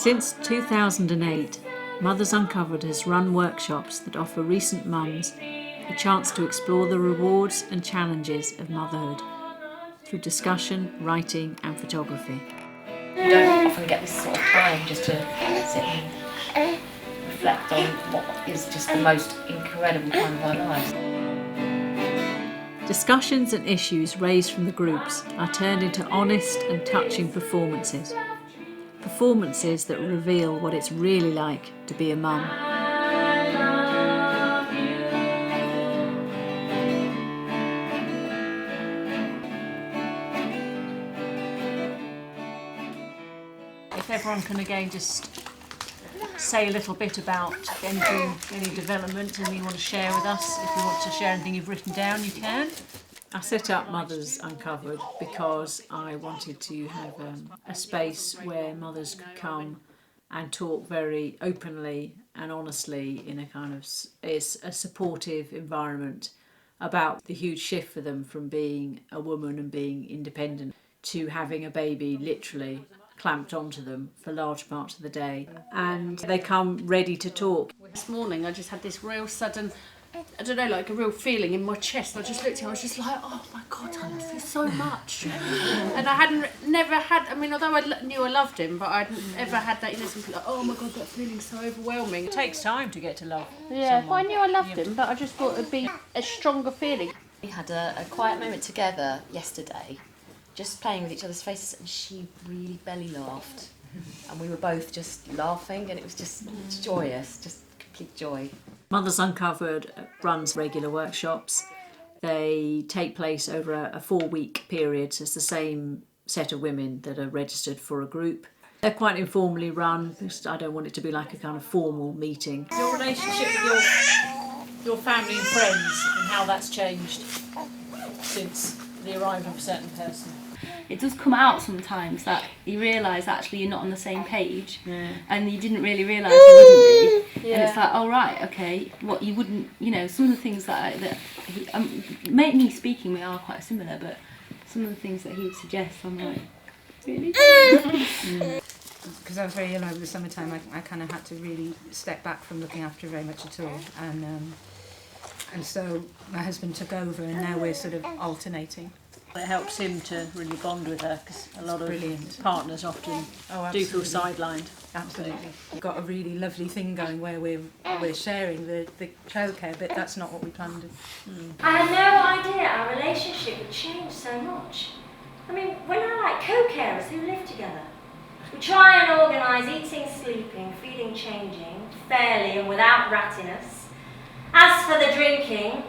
Since 2008, Mothers Uncovered has run workshops that offer recent mums a chance to explore the rewards and challenges of motherhood through discussion, writing and photography. You don't often get this sort of time just to sit and reflect on what is just the most incredible time of our lives. Discussions and issues raised from the groups are turned into honest and touching performances. Performances that reveal what it's really like to be a mum. If everyone can again just say a little bit about anything, any development, anything you want to share with us. If you want to share anything you've written down, you can. I set up Mothers Uncovered because I wanted to have a space where mothers could come and talk very openly and honestly in a kind of a supportive environment about the huge shift for them from being a woman and being independent to having a baby literally clamped onto them for large parts of the day, and they come ready to talk. This morning I just had this real sudden, I don't know, like a real feeling in my chest. I just looked at him, I was just like, oh my God, I love you so much. And I never had, I mean, although I knew I loved him, but I'd ever had that, something like, oh my God, that feeling's so overwhelming. It takes time to get to love Yeah, someone. well, I knew I loved him, but I just thought it'd be a stronger feeling. We had a quiet moment together yesterday, just playing with each other's faces, and she really belly laughed. And we were both just laughing, and it was just joyous, just complete joy. Mothers Uncovered runs regular workshops. They take place over a 4-week period, so it's the same set of women that are registered for a group. They're quite informally run, because I don't want it to be like a kind of formal meeting. Your relationship with your family and friends, and how that's changed since the arrival of a certain person. It does come out sometimes that you realise actually you're not on the same page, and you didn't really realise you wouldn't be. And it's like, oh right, okay, what you wouldn't, some of the things me speaking, we are quite similar, but some of the things that he would suggest, I'm like, really? Because I was very ill over the summertime, I kind of had to really step back from looking after her very much at all, and so my husband took over, and now we're sort of alternating. It helps him to really bond with her, because a lot of partners often do feel sidelined. Absolutely. We've got a really lovely thing going where we're sharing the childcare, but that's not what we planned. I had no idea our relationship would change so much. I mean, we're now like co-carers who live together. We try and organise eating, sleeping, feeding, changing, fairly and without rattiness. As for the drinking,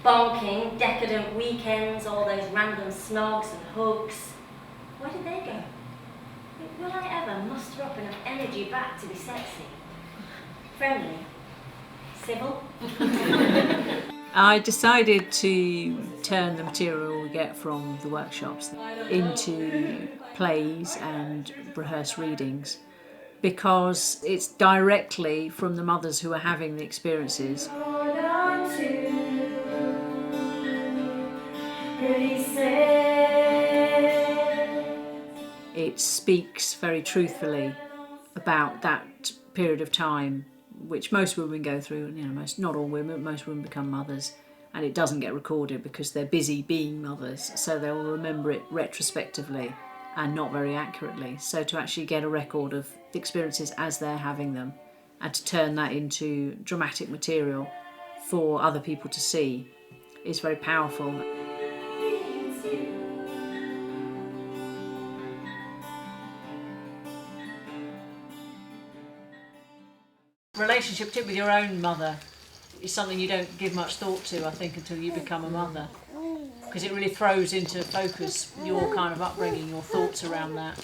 bonking, decadent weekends, all those random snogs and hugs, where did they go? Will I ever muster up enough energy back to be sexy, friendly, civil? I decided to turn the material we get from the workshops into plays and rehearsed readings, because it's directly from the mothers who are having the experiences. It speaks very truthfully about that period of time, which most women go through. Not all women, most women become mothers, and it doesn't get recorded because they're busy being mothers, so they'll remember it retrospectively and not very accurately. So to actually get a record of the experiences as they're having them, and to turn that into dramatic material for other people to see, is very powerful. Relationship tip with your own mother is something you don't give much thought to, I think, until you become a mother, because it really throws into focus your kind of upbringing, your thoughts around that.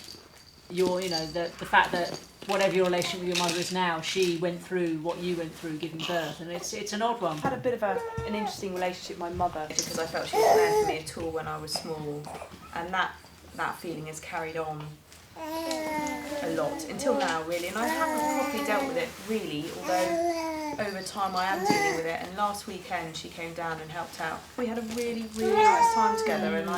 The fact that whatever your relationship with your mother is now, she went through what you went through giving birth, and it's an odd one. I had a bit of an interesting relationship with my mother, because I felt she wasn't there for me at all when I was small, and that feeling has carried on a lot until now, really, and I haven't properly dealt with it really, although over time I am dealing with it, and last weekend she came down and helped out. We had a really, really nice time together, and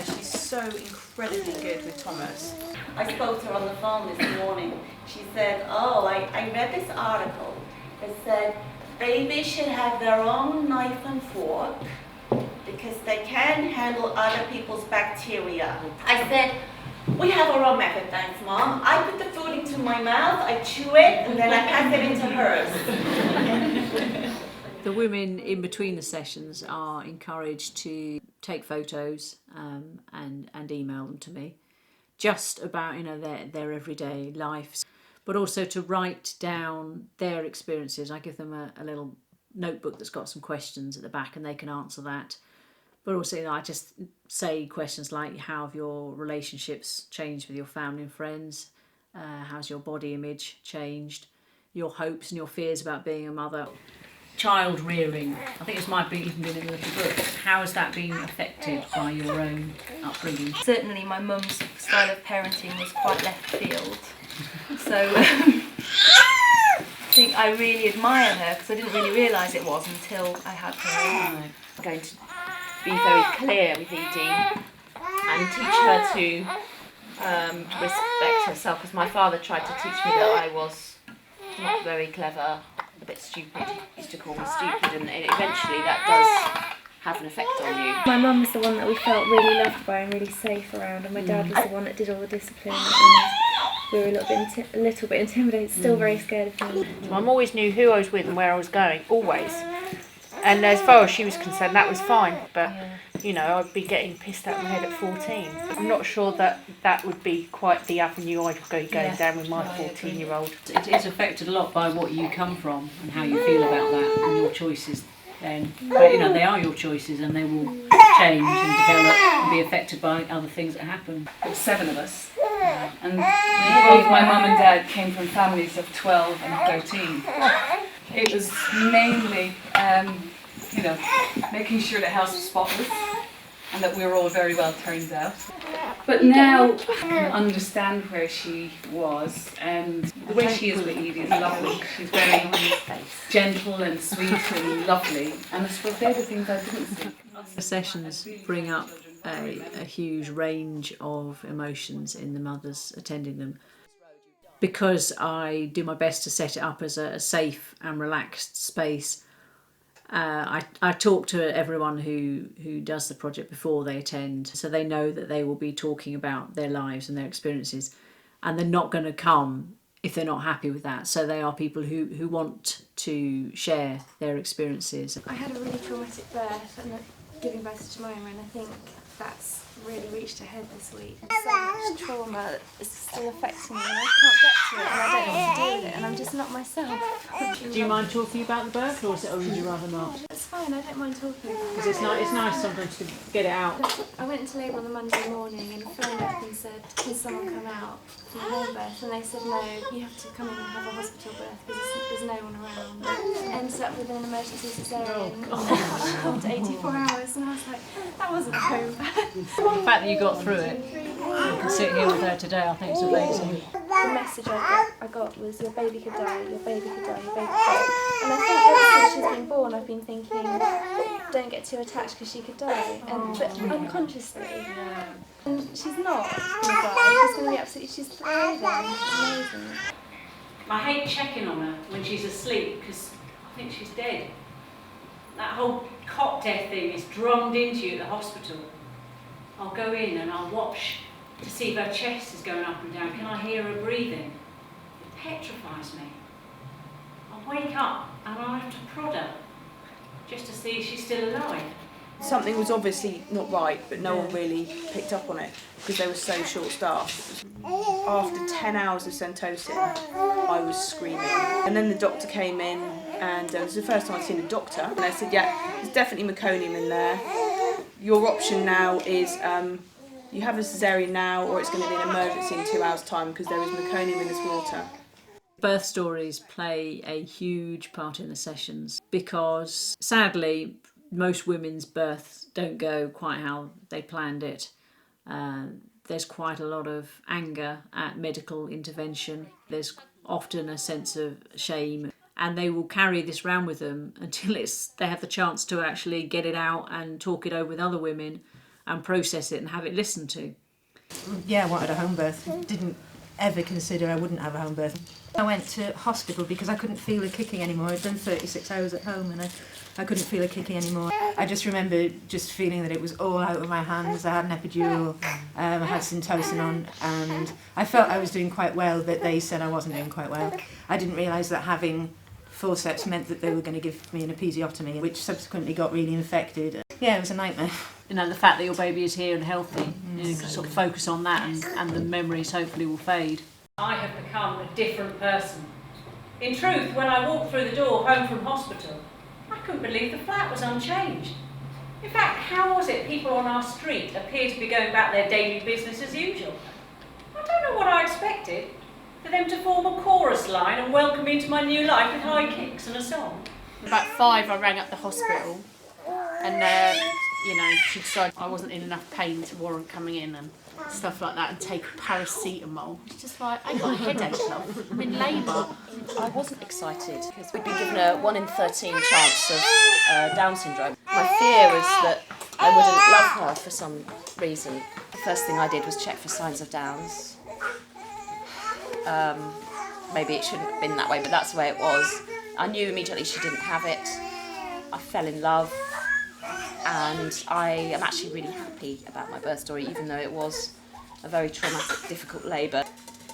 she's so incredibly good with Thomas. I spoke to her on the phone this morning. She said, oh, I read this article that said babies should have their own knife and fork because they can't handle other people's bacteria. I said, we have our own method, thanks Mom. I put the food into my mouth, I chew it, and then I pass it into hers. The women in between the sessions are encouraged to take photos and email them to me, just about their everyday life, but also to write down their experiences. I give them a little notebook that's got some questions at the back, and they can answer that. But also, I just say questions like, how have your relationships changed with your family and friends? How's your body image changed? Your hopes and your fears about being a mother. Child rearing, I think this might be even been in the little book. How has that been affected by your own upbringing? Certainly my mum's style of parenting was quite left field. So I think I really admire her because I didn't really realise it was until I had her. I'm going to be very clear with Edie and teach her to respect herself, because my father tried to teach me that I was not very clever, a bit stupid. He used to call me stupid, and eventually that does have an effect on you. My mum was the one that we felt really loved by and really safe around, and my dad was the one that did all the discipline, and we were a little bit intimidated, still very scared of me. Mum always knew who I was with and where I was going, always. And as far as she was concerned, that was fine. But, I'd be getting pissed out of my head at 14. I'm not sure that would be quite the avenue I could go going down with my 14-year-old. It is affected a lot by what you come from and how you feel about that and your choices then. But, they are your choices, and they will change and develop and be affected by other things that happen. There were 7 of us. And both my mum and dad came from families of 12 and 13. It was mainly, making sure the house was spotless and that we were all very well turned out. But now I can understand where she was, and the way she is with Edie is lovely. She's very gentle and sweet and lovely, and I suppose they're the things I didn't see. The sessions bring up a huge range of emotions in the mothers attending them. Because I do my best to set it up as a safe and relaxed space, I talk to everyone who does the project before they attend, so they know that they will be talking about their lives and their experiences, and they're not going to come if they're not happy with that. So they are people who want to share their experiences. I had a really traumatic birth and giving birth to Jemima, and I think that's really reached a head this week. So much trauma is still affecting me, and I can't get to it, and I don't know what to do with it, and I'm just not myself. Do you mind talking about the birth, or would you rather not? It's fine, I don't mind talking about it. Because it's nice sometimes to get it out. I went into labour on the Monday morning and phoned up and said, can someone come out for the home birth? And they said, no, you have to come in and have a hospital birth because there's no one around. I ended up with an emergency cesarean after 84 hours, and I was like, that wasn't a home birth. The fact that you got through it, you can sit here with her today, I think it's amazing. The message I got was, your baby could die, your baby could die, your baby could die. And I think ever since she's been born, I've been thinking, don't get too attached because she could die. But unconsciously. And she's not going to die, she's going to be absolutely, she's thriving, it's amazing. I hate checking on her when she's asleep because I think she's dead. That whole cot death thing is drummed into you at the hospital. I'll go in and I'll watch to see if her chest is going up and down. Can I hear her breathing? It petrifies me. I'll wake up and I'll have to prod her just to see if she's still alive. Something was obviously not right, but no one really picked up on it because they were so short-staffed. After 10 hours of Centosin, I was screaming. And then the doctor came in, and it was the first time I'd seen a doctor. And I said, yeah, there's definitely meconium in there. Your option now is you have a cesarean now, or it's going to be an emergency in 2 hours' time because there is meconium in this water. Birth stories play a huge part in the sessions because, sadly, most women's births don't go quite how they planned it. There's quite a lot of anger at medical intervention. There's often a sense of shame, and they will carry this round with them until they have the chance to actually get it out and talk it over with other women and process it and have it listened to. Yeah, I wanted a home birth. Didn't ever consider I wouldn't have a home birth. I went to hospital because I couldn't feel her kicking anymore. I'd done 36 hours at home and I couldn't feel her kicking anymore. I just remember just feeling that it was all out of my hands. I had an epidural, I had Syntocin on, and I felt I was doing quite well, but they said I wasn't doing quite well. I didn't realise that having forceps meant that they were going to give me an episiotomy, which subsequently got really infected. Yeah, it was a nightmare. You know, the fact that your baby is here and healthy, you can sort of focus on that, and the memories hopefully will fade. I have become a different person. In truth, when I walked through the door home from hospital, I couldn't believe the flat was unchanged. In fact, how was it people on our street appear to be going about their daily business as usual? I don't know what I expected. For them to form a chorus line and welcome me into my new life with high kicks and a song. About 5, I rang up the hospital, and she decided I wasn't in enough pain to warrant coming in and stuff like that, and take paracetamol. It's just like, I got a headache, love. I'm in labour. I wasn't excited because we'd been given a 1 in 13 chance of Down syndrome. My fear was that I wouldn't love her for some reason. The first thing I did was check for signs of Downs. Maybe it shouldn't have been that way, but that's the way it was. I knew immediately she didn't have it. I fell in love, and I am actually really happy about my birth story, even though it was a very traumatic, difficult labour.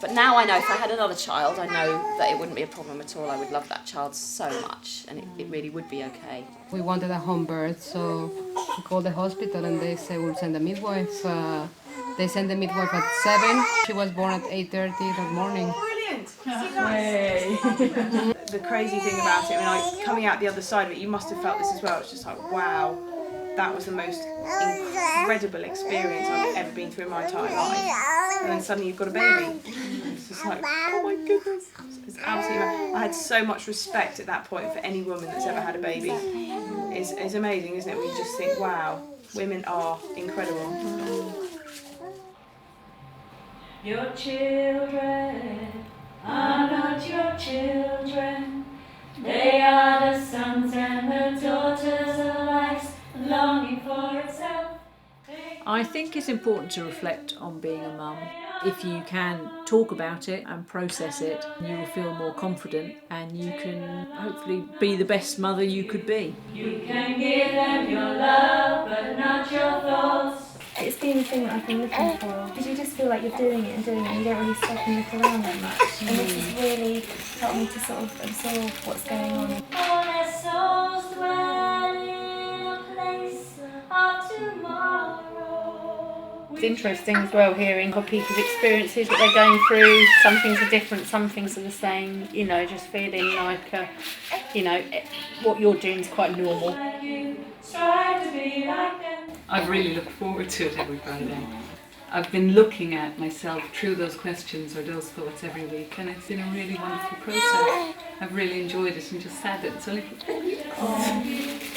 But now I know if I had another child, I know that it wouldn't be a problem at all. I would love that child so much, and it really would be okay. We wanted a home birth, so we called the hospital and they said we'll send a midwife. They sent the midwife at 7. She was born at 8:30 that morning. Brilliant! The crazy thing about it, coming out the other side of it, you must have felt this as well. It's just like, wow, that was the most incredible experience I've ever been through in my entire life. And then suddenly you've got a baby. It's just like, oh my goodness. It's absolutely amazing. I had so much respect at that point for any woman that's ever had a baby. It's amazing, isn't it? When you just think, wow, women are incredible. Your children are not your children. They are the sons and the daughters of life's longing for itself. I think it's important to reflect on being a mum. If you can talk about it and process it, you will feel more confident and you can hopefully be the best mother you could be. You can give them your love, but not your thoughts. It's been the thing that I've been looking for, because you just feel like you're doing it and you don't really stop and look around that much. And this has really helped me to sort of absorb what's going on. All their souls dwell in a place of tomorrow. It's interesting as well hearing other people's experiences, what they're going through. Some things are different, some things are the same. Just feeling like, what you're doing is quite normal. I've really looked forward to it every Friday. I've been looking at myself through those questions or those thoughts every week, and it's been a really wonderful process. I've really enjoyed it and just sad that it's only for 4 weeks.